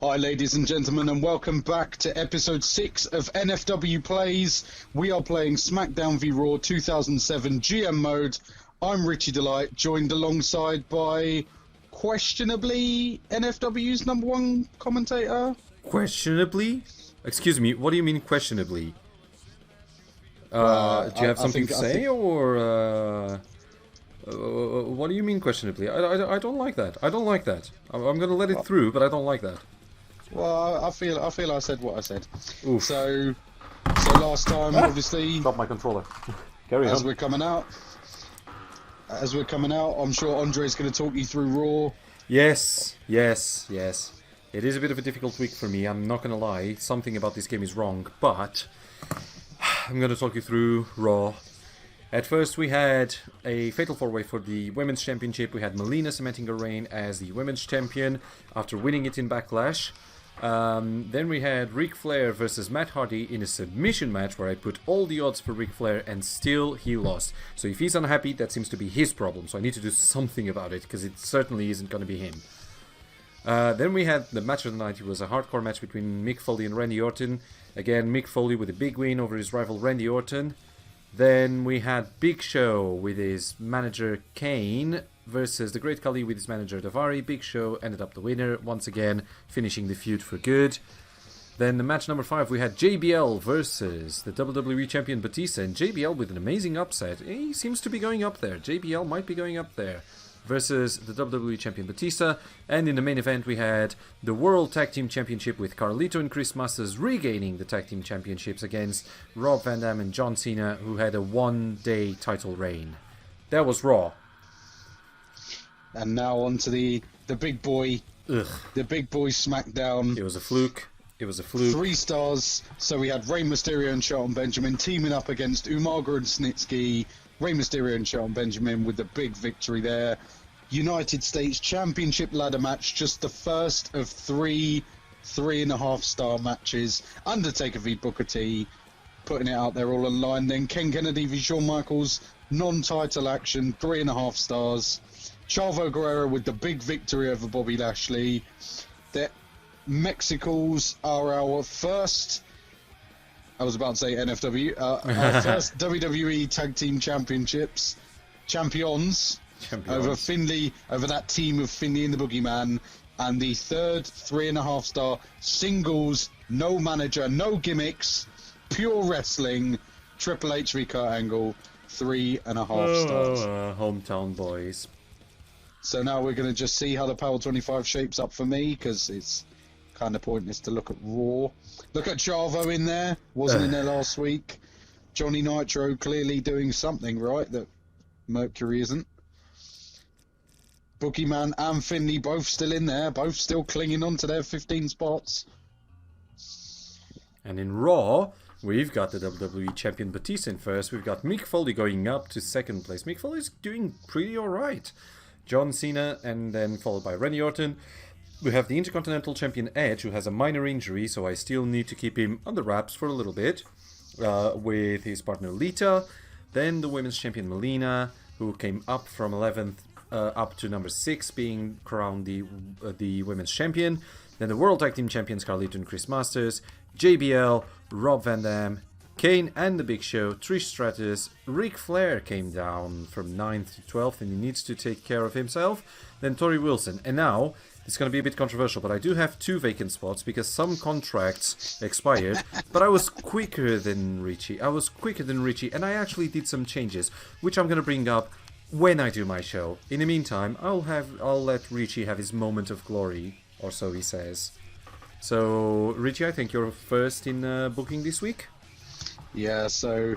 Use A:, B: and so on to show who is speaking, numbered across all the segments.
A: Hi ladies and gentlemen, and welcome back to episode 6 of NFW Plays. We are playing Smackdown v Raw 2007 GM mode. I'm Richy Delight, joined alongside by questionably NFW's #1 commentator.
B: Questionably? Excuse me, what do you mean questionably? Do you have something to say, or what do you mean questionably? I don't like that. I don't like that. I'm gonna let it through, but I don't like that.
A: Well, I feel I said what I said.
B: Oof.
A: So last time, obviously,
C: Stop my controller. Carry on.
A: as we're coming out, I'm sure Andre's going to talk you through Raw.
B: Yes. It is a bit of a difficult week for me, I'm not gonna lie. Something about this game is wrong, but I'm gonna talk you through Raw. At first we had a Fatal 4-Way for the Women's Championship. We had Melina cementing her reign as the Women's Champion after winning it in Backlash. Then we had Ric Flair versus Matt Hardy in a submission match where I put all the odds for Ric Flair and still he lost. So if he's unhappy, that seems to be his problem. So I need to do something about it because it certainly isn't going to be him. Then we had the match of the night. It was a hardcore match between Mick Foley and Randy Orton. Again, Mick Foley with a big win over his rival Randy Orton. Then we had Big Show with his manager Kane versus the Great Khali with his manager Daivari. Big Show ended up the winner once again, finishing the feud for good. Then the match number 5, we had JBL versus the WWE Champion Batista, and JBL with an amazing upset. He seems to be going up there. JBL might be going up there. Versus the WWE Champion Batista. And in the main event we had the World Tag Team Championship with Carlito and Chris Masters regaining the Tag Team Championships against Rob Van Dam and John Cena, who had a one-day title reign. That was Raw.
A: And now on to the big boy, the big boy Smackdown.
B: It was a fluke.
A: 3 stars. So we had Rey Mysterio and Shelton Benjamin teaming up against Umaga and Snitsky. Rey Mysterio and Shelton Benjamin with the big victory there. United States Championship ladder match, just the first of 3.5-star matches. Undertaker v Booker T, putting it out there all online. Then Ken Kennedy v Shawn Michaels, non-title action, 3.5 stars. Chavo Guerrero with the big victory over Bobby Lashley. The Mexicals are our first... I was about to say NFW. Our first WWE Tag Team Champions over Finlay, over that team of Finlay and the Boogeyman, and the third 3.5-star singles, no manager, no gimmicks, pure wrestling, Triple H v Kurt Angle, 3.5 stars.
B: Hometown boys.
A: So now we're going to just see how the Power 25 shapes up for me, because it's kind of pointless to look at Raw. Look at Chavo in there. Wasn't in there last week. Johnny Nitro clearly doing something right that Mercury isn't. Boogeyman and Finlay both still in there. Both still clinging on to their 15 spots.
B: And in Raw, we've got the WWE Champion Batista in first. We've got Mick Foley going up to second place. Mick Foley's doing pretty alright. John Cena, and then followed by Randy Orton. We have the Intercontinental Champion Edge, who has a minor injury, so I still need to keep him under wraps for a little bit, with his partner Lita. Then the Women's Champion Melina, who came up from 11th up to number 6, being crowned the Women's Champion. Then the World Tag Team Champions Carlito and Chris Masters, JBL, Rob Van Dam, Kane and the Big Show, Trish Stratus. Ric Flair came down from 9th to 12th, and he needs to take care of himself. Then Tori Wilson. And now... it's going to be a bit controversial, but I do have 2 vacant spots because some contracts expired. But I was quicker than Richy. And I actually did some changes, which I'm going to bring up when I do my show. In the meantime, I'll let Richy have his moment of glory, or so he says. So, Richy, I think you're first in booking this week.
A: Yeah. So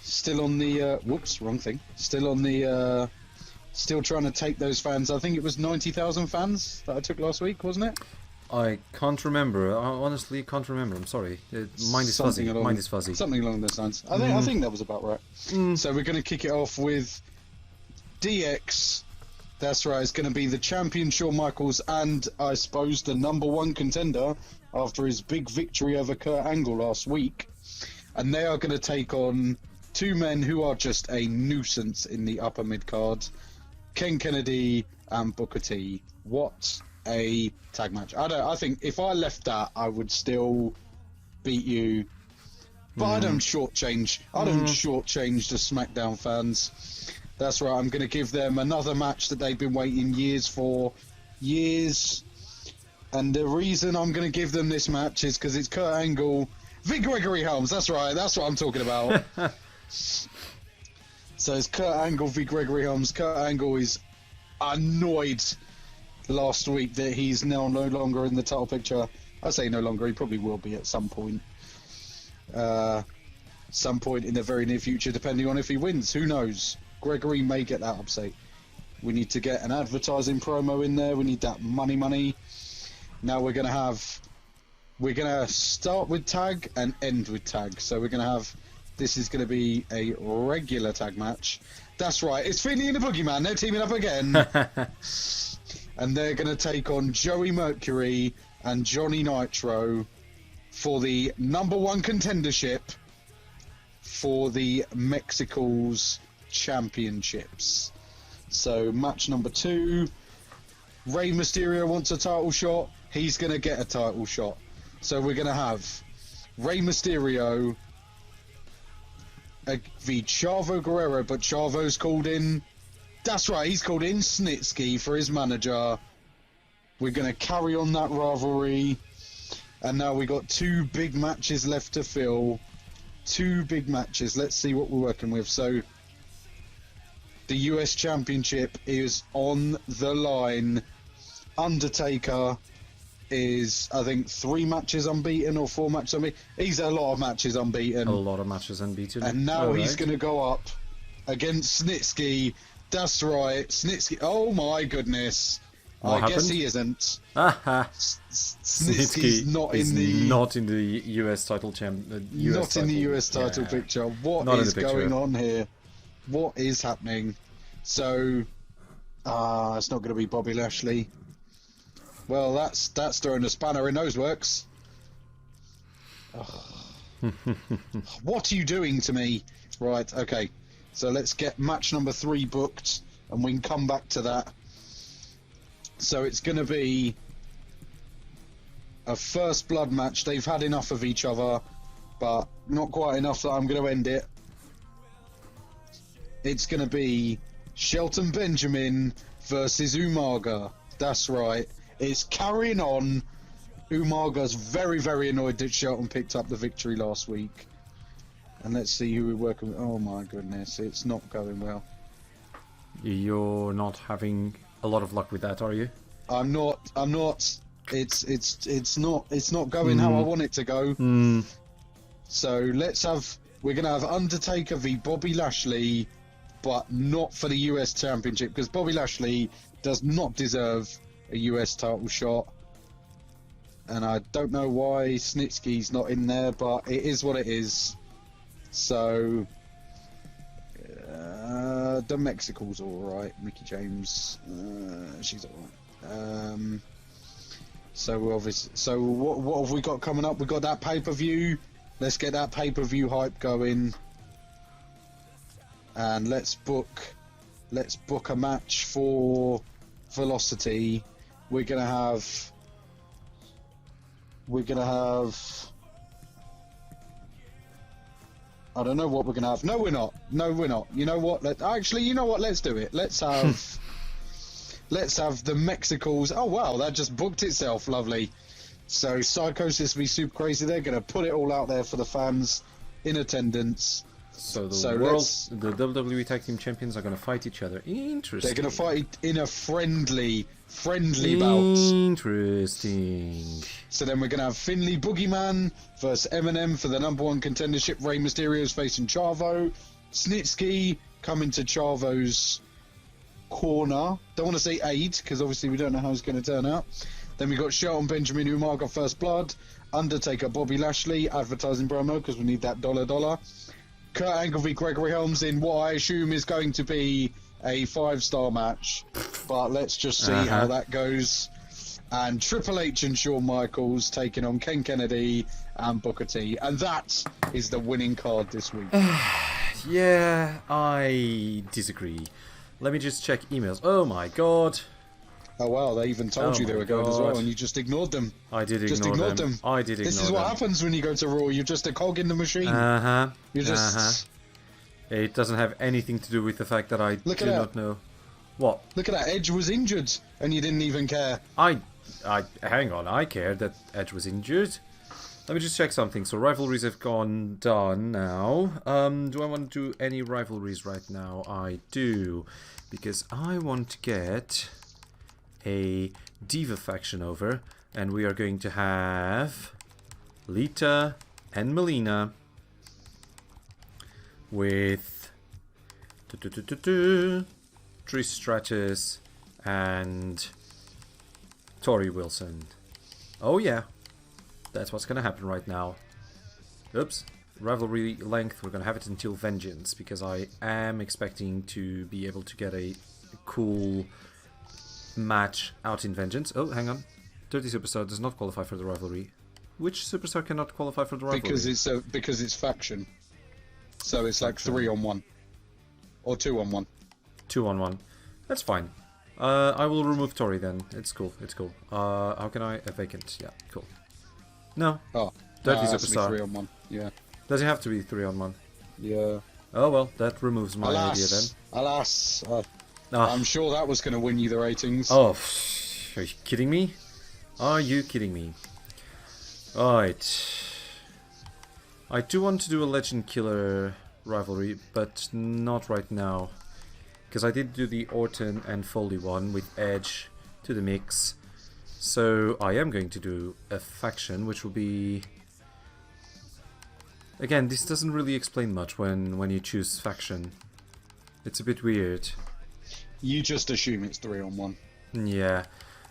A: still on the whoops, wrong thing. Still on the. Still trying to take those fans. I think it was 90,000 fans that I took last week, wasn't it?
B: I can't remember. I honestly can't remember. I'm sorry. Mind is fuzzy.
A: Something along those lines. I think that was about right. So we're going to kick it off with DX. That's right. It's going to be the champion Shawn Michaels and, I suppose, the #1 contender after his big victory over Kurt Angle last week. And they are going to take on 2 men who are just a nuisance in the upper mid-card. Ken Kennedy and Booker T. What a tag match. I think if I left that, I would still beat you. But I don't shortchange. I don't shortchange the Smackdown fans. That's right. I'm going to give them another match that they've been waiting years for. Years. And the reason I'm going to give them this match is because it's Kurt Angle, Vic Gregory Helms. That's right. That's what I'm talking about. So it's Kurt Angle, Vic Gregory Helms. Kurt Angle is annoyed last week that he's now no longer in the title picture. I say no longer. He probably will be at some point. Some point in the very near future, depending on if he wins. Who knows? Gregory may get that upset. We need to get an advertising promo in there. We need that money. Now we're gonna start with tag and end with tag. So we're gonna have, this is gonna be a regular tag match. That's right, it's Finley and the Boogeyman. They're teaming up again. And they're gonna take on Joey Mercury and Johnny Nitro for the #1 contendership for the Mexico's championships. So match number 2, Rey Mysterio wants a title shot. He's going to get a title shot. So we're going to have Rey Mysterio v Chavo Guerrero, but Chavo's called in. That's right, he's called in Snitsky for his manager. We're going to carry on that rivalry. And now we got 2 big matches left to fill. 2 big matches. Let's see what we're working with. So the US Championship is on the line. Undertaker is, I think, 3 matches unbeaten or 4 matches unbeaten. He's a lot of matches unbeaten.
B: A lot of matches unbeaten.
A: And now he's going to go up against Snitsky. That's right, Snitsky. Oh my goodness.
B: What happened?
A: Guess he isn't.
B: Snitsky's
A: not
B: in the US title
A: US title picture. What is going on here? What is happening? So, it's not going to be Bobby Lashley. Well, that's throwing a spanner in those works. What are you doing to me? Right, okay. So let's get match number 3 booked, and we can come back to that. So it's going to be a first blood match. They've had enough of each other, but not quite enough that I'm going to end it. It's going to be Shelton Benjamin versus Umaga. That's right. It's carrying on. Umaga's very, very annoyed that Shelton picked up the victory last week. And let's see who we're working with. Oh my goodness, it's not going well.
B: You're not having a lot of luck with that, are you?
A: I'm not. It's not going how I want it to go. So we're gonna have Undertaker v Bobby Lashley, but not for the US Championship, because Bobby Lashley does not deserve a US title shot. And I don't know why Snitsky's not in there, but it is what it is. So the Mexico's alright. Mickey James, she's alright. So obviously, so what have we got coming up? We've got that pay-per-view. Let's get that pay-per-view hype going, and let's book a match for Velocity. We're gonna have. I don't know what we're gonna have. No, we're not. You know what? Let's do it. Let's have. Let's have the Mexicals. Oh wow, that just booked itself. Lovely. So Psychosis be super crazy. They're gonna put it all out there for the fans in attendance.
B: So the WWE Tag Team Champions are gonna fight each other. Interesting.
A: They're gonna fight in a friendly bout.
B: Interesting.
A: So then we're gonna have Finley Boogeyman versus Eminem for the #1 contendership. Rey Mysterio's facing Chavo. Snitsky coming to Chavo's corner. Don't want to say aid, because obviously we don't know how it's going to turn out. Then we got Shelton Benjamin Umaga First Blood, Undertaker Bobby Lashley advertising promo, because we need that $. Kurt Angle v Gregory Helms in what I assume is going to be a 5-star match, but let's just see how that goes. And Triple H and Shawn Michaels taking on Ken Kennedy and Booker T, and that is the winning card this week.
B: Yeah, I disagree. Let me just check emails. Oh my god.
A: Oh wow, they even told
B: Oh
A: you they
B: my
A: were going as
B: God.
A: well, and you just ignored them.
B: I did
A: Just
B: ignore
A: ignored
B: them.
A: them.
B: I did ignore them.
A: This is what happens when you go to Raw. You're just a cog in the machine.
B: Uh-huh.
A: You're just...
B: Uh-huh. It doesn't have anything to do with the fact that I
A: Look
B: do
A: at
B: not know. What?
A: Look at that. Edge was injured, and you didn't even care.
B: Hang on, I cared that Edge was injured. Let me just check something. So rivalries have gone done now. Do I want to do any rivalries right now? I do. Because I want to get a Diva faction over. And we are going to have Lita and Melina with Trish Stratus and Tori Wilson. Oh yeah. That's what's going to happen right now. Oops. Rivalry length, we're going to have it until Vengeance, because I am expecting to be able to get a cool match out in Vengeance. Oh, hang on. Dirty Superstar does not qualify for the rivalry. Which Superstar cannot qualify for the rivalry?
A: Because it's faction. So it's like 3-on-1. Or 2-on-1.
B: 2-on-1. That's fine. I will remove Tori then. It's cool. It's cool. How can I... vacant. Yeah, cool. No.
A: Oh.
B: Dirty
A: It has to be
B: Superstar.
A: 3-on-1. Yeah.
B: Does it have to be 3-on-1?
A: Yeah.
B: Oh well, that removes my idea then.
A: Alas.
B: Oh.
A: I'm sure that was going to win you the ratings.
B: Oh, are you kidding me? Are you kidding me? Alright. I do want to do a Legend Killer rivalry, but not right now. Because I did do the Orton and Foley one with Edge to the mix. So I am going to do a faction, which will be... Again, this doesn't really explain much when you choose faction. It's a bit weird.
A: You just assume it's 3-on-1.
B: Yeah.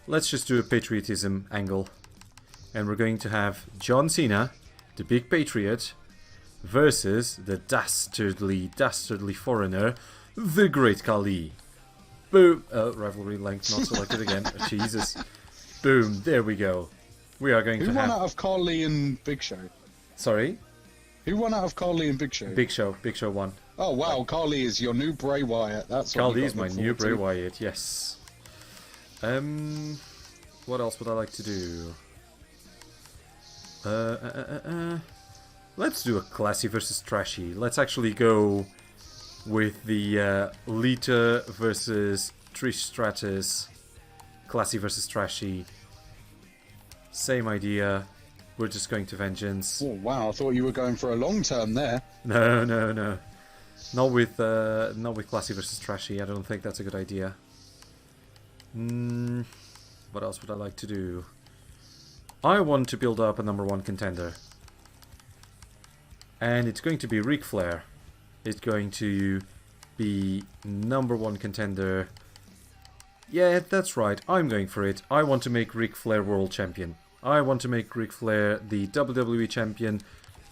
B: Let's just do a patriotism angle. And we're going to have John Cena, the big patriot, versus the dastardly foreigner, the Great Khali. Boom! Rivalry length not selected again. Jesus. Boom, there we go. We are going to
A: Who
B: have...
A: won out of Carly and Big Show?
B: Sorry?
A: Who won out of Carly and Big Show?
B: Big Show won.
A: Oh wow, Carly is your new Bray Wyatt. That's what
B: Carly is my new Bray Wyatt, yes. What else would I like to do? Let's do a classy versus trashy. Let's actually go with the Lita versus Trish Stratus. Classy versus trashy. Same idea. We're just going to Vengeance.
A: Oh wow, I thought you were going for a long term there.
B: No. Not with classy versus trashy. I don't think that's a good idea. What else would I like to do? I want to build up a #1 contender. And it's going to be Ric Flair. It's going to be #1 contender. Yeah, that's right. I'm going for it. I want to make Ric Flair world champion. I want to make Ric Flair the WWE champion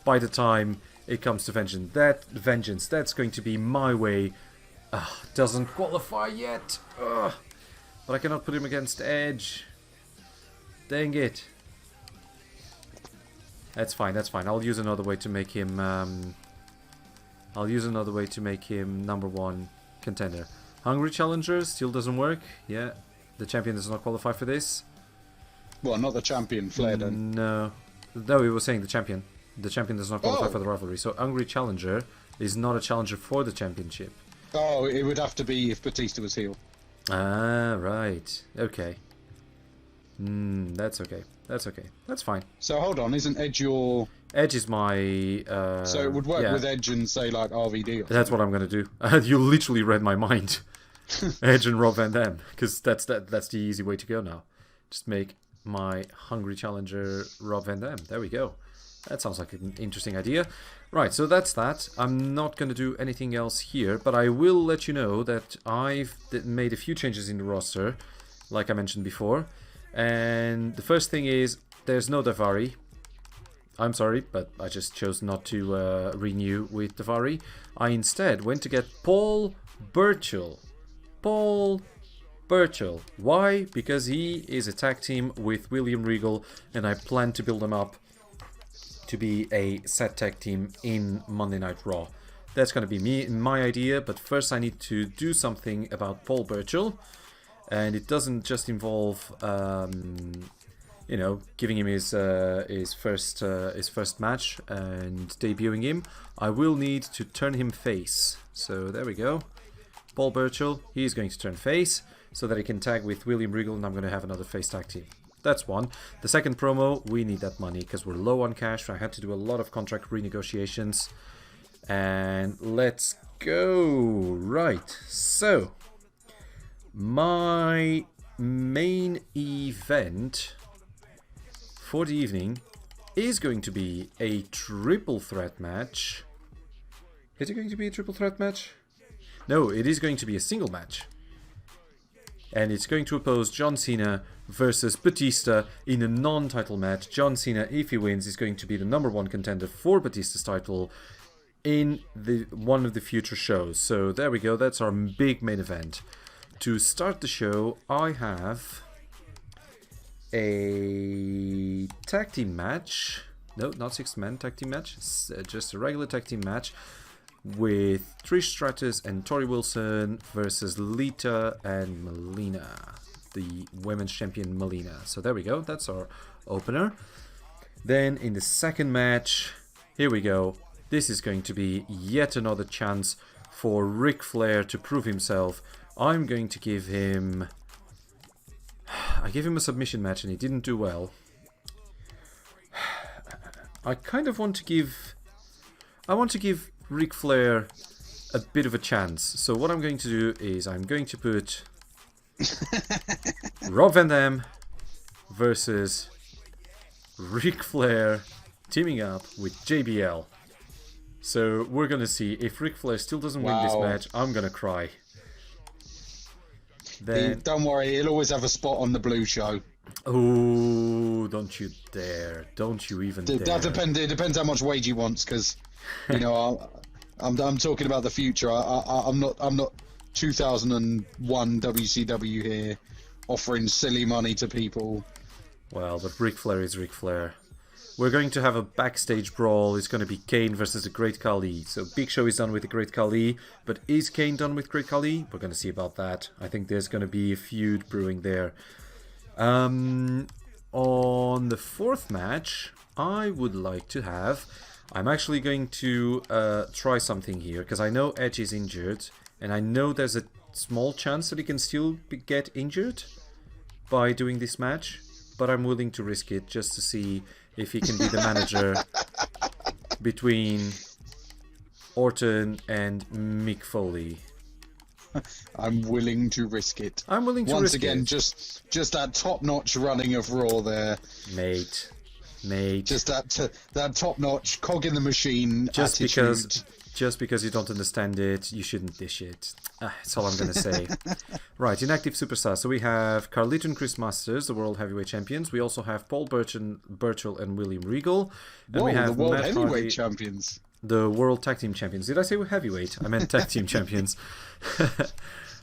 B: by the time it comes to Vengeance. That's going to be my way. Doesn't qualify yet. But I cannot put him against Edge. Dang it. That's fine. I'll use another way to make him... #1 contender. Hungry Challenger still doesn't work. Yeah, the champion does not qualify for this.
A: Well, not the champion, Flair then.
B: No, he was saying the champion. The champion does not qualify for the rivalry. So Hungry Challenger is not a challenger for the championship.
A: Oh, it would have to be if Batista was heel.
B: Ah, right. Okay. That's okay. That's fine.
A: So hold on, isn't Edge your...
B: Edge is my...
A: so it would work with Edge and say like RVD or
B: That's what I'm going to do. You literally read my mind. Edge and Rob Van Dam. Because that's the easy way to go now. Just make my Hungry Challenger Rob Van Dam. There we go. That sounds like an interesting idea. Right, so that's that. I'm not going to do anything else here, but I will let you know that I've made a few changes in the roster, like I mentioned before. And the first thing is, there's no Daivari. I'm sorry, but I just chose not to renew with Daivari. I instead went to get Paul Burchill. Why? Because he is a tag team with William Regal, and I plan to build him up to be a set tag team in Monday Night Raw. That's going to be my idea, but first I need to do something about Paul Burchill. And it doesn't just involve, you know, giving him his first match and debuting him. I will need to turn him face. So there we go. Paul Burchill, he's going to turn face so that he can tag with William Regal, and I'm going to have another face tag team. That's one. The second promo, we need that money because we're low on cash. I had to do a lot of contract renegotiations. And let's go. Right, so my main event for the evening is going to be a triple threat match. Is it going to be a triple threat match? No, it is going to be a single match. And it's going to oppose John Cena versus Batista in a non-title match. John Cena, if he wins, is going to be the #1 contender for Batista's title in one of the future shows. So there we go, that's our big main event. To start the show, I have a tag team match. No, not 6-man tag team match. It's just a regular tag team match with Trish Stratus and Tori Wilson versus Lita and Melina, the women's champion Melina. So there we go, that's our opener. Then in the second match, here we go. This is going to be yet another chance for Ric Flair to prove himself. I'm going to give him... I gave him a submission match and he didn't do well. I kind of want to give... I want to give Ric Flair a bit of a chance. So what I'm going to do is I'm going to put Rob Van Dam versus Ric Flair teaming up with JBL. So we're going to see if Ric Flair still doesn't win this match. I'm going to cry. Then...
A: Don't worry, he'll always have a spot on the Blue Show.
B: Oh, don't you dare. Don't you even dare.
A: It depends how much wage he wants, because, you know, I'm talking about the future. I'm not 2001 WCW here offering silly money to people.
B: Well, but Ric Flair is Ric Flair. We're going to have a backstage brawl. It's going to be Kane versus the Great Khali. So Big Show is done with the Great Khali, but is Kane done with Great Khali? We're going to see about that. I think there's going to be a feud brewing there. On the fourth match, I would like to have... I'm actually going to try something here, because I know Edge is injured, and I know there's a small chance that he can still get injured by doing this match, but I'm willing to risk it just to see if he can be the manager between Orton and Mick Foley.
A: I'm willing to risk it.
B: I'm willing to
A: Once
B: risk
A: again,
B: it.
A: just that top-notch running of Raw there.
B: Mate.
A: Just that top-notch cog in the machine
B: Just
A: attitude.
B: because you don't understand it, you shouldn't dish it. That's all I'm going to say. Right, inactive superstars. So we have Carlito and Chris Masters, the World Heavyweight Champions. We also have Paul Burchill and William Regal. And we have
A: the World
B: Matt
A: Heavyweight
B: Hardy,
A: Champions.
B: the World Tag Team Champions. Did I say heavyweight? I meant Tag Team Champions.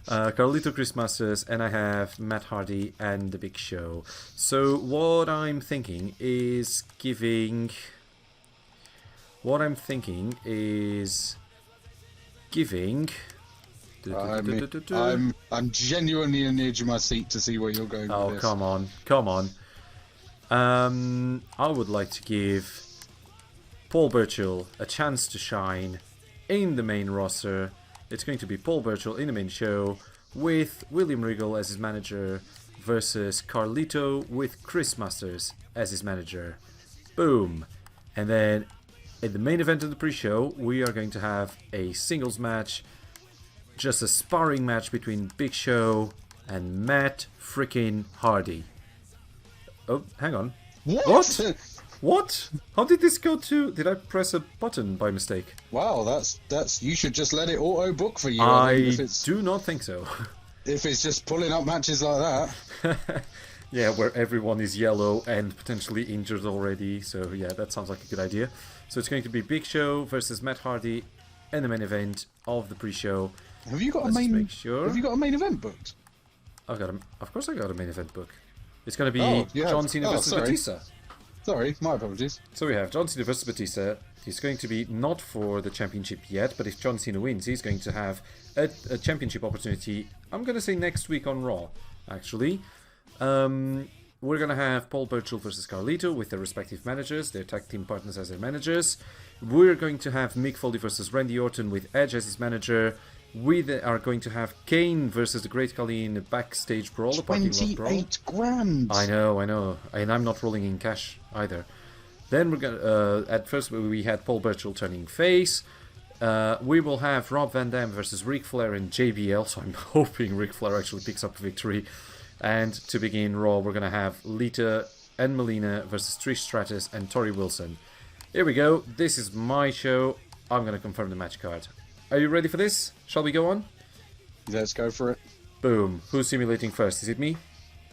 B: Carlito, Chris Masters, and I have Matt Hardy and The Big Show. So what I'm thinking is giving... I'm
A: genuinely on the edge of my seat to see where you're going with this.
B: Come on. I would like to give Paul Burchill a chance to shine in the main roster. It's going to be Paul Burchill in the main show with William Regal as his manager versus Carlito with Chris Masters as his manager. Boom. And then in the main event of the pre-show, we are going to have a singles match, just a sparring match between Big Show and Matt freaking Hardy. Oh, hang on. What? How did this go to... Did I press a button by mistake?
A: Wow, that's. You should just let it auto book for you.
B: I do not think so.
A: If it's just pulling up matches like that.
B: Yeah, where everyone is yellow and potentially injured already. So yeah, that sounds like a good idea. So it's going to be Big Show versus Matt Hardy in the main event of the pre-show.
A: Have you got a main? Have you got a main event booked?
B: Of course, I got a main event book. It's going to be John Cena versus Batista.
A: Sorry, my apologies.
B: So we have John Cena versus Batista He's going to be not for the championship yet, but if John Cena wins, he's going to have a championship opportunity. I'm going to say next week on Raw, actually. We're going to have Paul Burchill versus Carlito with their respective managers, their tag team partners as their managers. We're going to have Mick Foley versus Randy Orton with Edge as his manager. We are going to have Kane versus the Great Khali in a backstage brawl, a parking lot brawl.
A: 28 grand!
B: I know. And I'm not rolling in cash either. Then we're gonna. At first, we had Paul Burchill turning face. We will have Rob Van Dam versus Ric Flair and JBL. So I'm hoping Ric Flair actually picks up a victory. And to begin Raw, we're gonna have Lita and Melina versus Trish Stratus and Tori Wilson. Here we go. This is my show. I'm gonna confirm the match card. Are you ready for this? Shall we go on?
A: Let's go for it.
B: Boom. Who's simulating first? Is it me?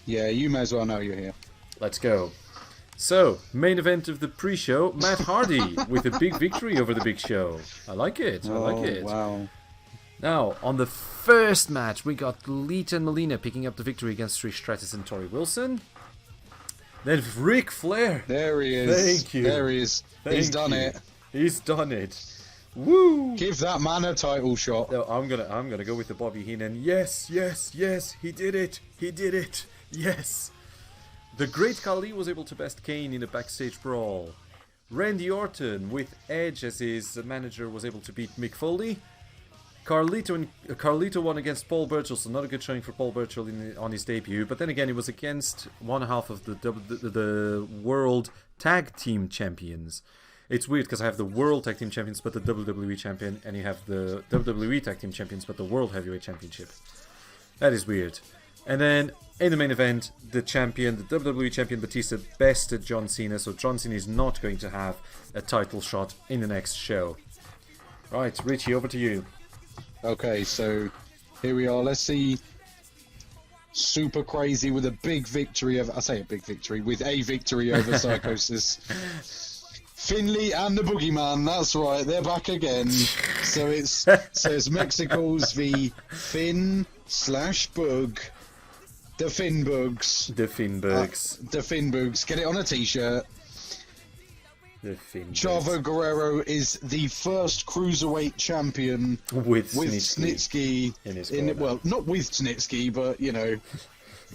A: Yeah, you may as well know you're here.
B: Let's go. So, main event of the pre-show, Matt Hardy with a big victory over the Big Show. I like it.
A: Wow.
B: Now, on the first match, we got Lita and Melina picking up the victory against Trish Stratus and Tori Wilson. Then Ric Flair.
A: There he is.
B: Thank you.
A: There he is. He's done it.
B: He's done it. Woo!
A: Give that man a title shot.
B: No, I'm gonna go with the Bobby Heenan. Yes. He did it. Yes. The Great Khali was able to best Kane in a backstage brawl. Randy Orton, with Edge as his manager, was able to beat Mick Foley. Carlito won against Paul Burchill, so not a good showing for Paul Burchill on his debut. But then again, it was against one half of the World Tag Team Champions. It's weird because I have the World Tag Team Champions but the WWE Champion, and you have the WWE Tag Team Champions but the World Heavyweight Championship. That is weird. And then, in the main event, the champion, the WWE Champion Batista, bested John Cena, so John Cena is not going to have a title shot in the next show. Right, Richie, over to you.
A: Okay, so here we are. Let's see. Super Crazy with a big victory over... I say a big victory. With a victory over Psychosis. Finley and the Boogeyman, that's right, they're back again. So it's Mexico's v Finn/Boog. The Finnboogs.
B: The Finnboogs.
A: The Finnboogs. Get it on a t-shirt.
B: The Finnboogs.
A: Chavo Guerrero is the first cruiserweight champion
B: with
A: Snitsky
B: in his
A: well, not with Snitsky, but you know,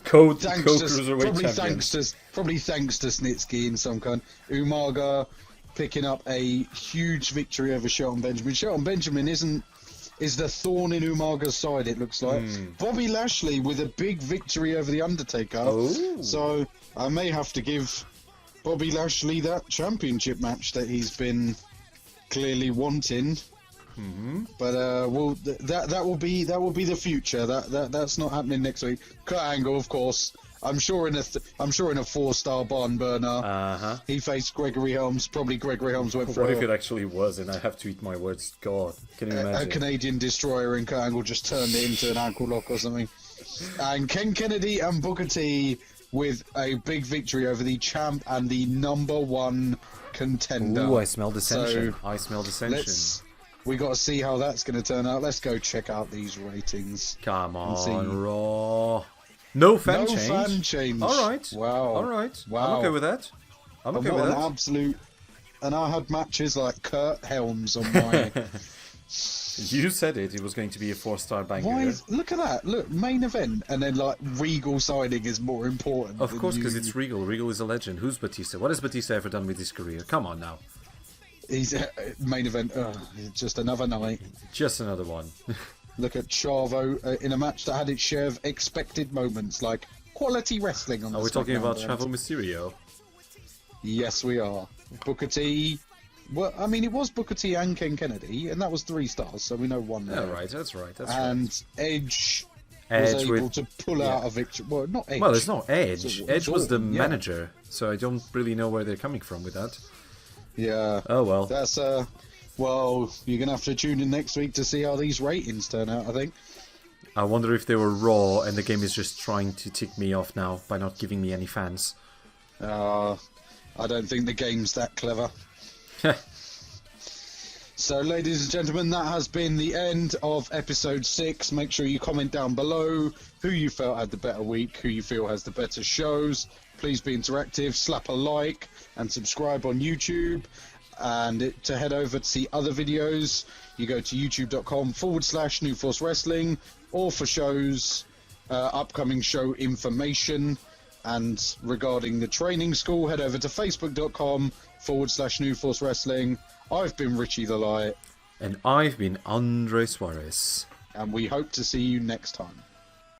B: co-cruiserweight champion.
A: Probably thanks to Snitsky in some kind. Umaga picking up a huge victory over Shelton Benjamin. Shelton Benjamin is the thorn in Umaga's side, it looks like. Bobby Lashley with a big victory over The Undertaker.
B: Oh.
A: So I may have to give Bobby Lashley that championship match that he's been clearly wanting. But well, that will be the future. That's not happening next week. Kurt Angle, of course. I'm sure in a 4-star barn burner. He faced Gregory Helms. Probably Gregory Helms went for
B: What if it actually was, and I have to eat my words? God, can you imagine?
A: A Canadian destroyer, and Kurt Angle just turned it into an ankle lock or something. And Ken Kennedy and Booker T with a big victory over the champ and the #1 contender.
B: Ooh, I smell dissension.
A: So we got to see how that's going to turn out. Let's go check out these ratings.
B: Come on, Raw. No fan change. All right.
A: Wow.
B: All right.
A: Wow.
B: I'm okay with that. I'm okay with that.
A: Absolute. And I had matches like Kurt Helms on my.
B: You said it was going to be a 4-star banger.
A: Why? Look at that. Look, main event, and then like Regal signing is more important.
B: Of course, because it's Regal. Regal is a legend. Who's Batista? What has Batista ever done with his career? Come on now.
A: He's main event. Just another night.
B: Just another one.
A: Look at Chavo in a match that had its share of expected moments, like quality wrestling on the
B: Are we talking about
A: brand.
B: Chavo Mysterio?
A: Yes, we are. Booker T. Well, I mean, it was Booker T and Ken Kennedy, and that was 3 stars, so we know one there.
B: Yeah, right. That's right.
A: And Edge was able to pull out a victory. Well, not Edge.
B: Well, it's not Edge. Edge was the manager, so I don't really know where they're coming from with that.
A: Yeah.
B: Oh, well.
A: That's, well, you're going to have to tune in next week to see how these ratings turn out, I think.
B: I wonder if they were Raw and the game is just trying to tick me off now by not giving me any fans.
A: I don't think the game's that clever. So, ladies and gentlemen, that has been the end of episode 6. Make sure you comment down below who you felt had the better week, who you feel has the better shows. Please be interactive, slap a like, and subscribe on YouTube. And to head over to see other videos, you go to youtube.com/New Force Wrestling, or for shows, upcoming show information, and regarding the training school, head over to facebook.com/New Force Wrestling. I've been Richy the Light.
B: And I've been Andre Soares.
A: And we hope to see you next time.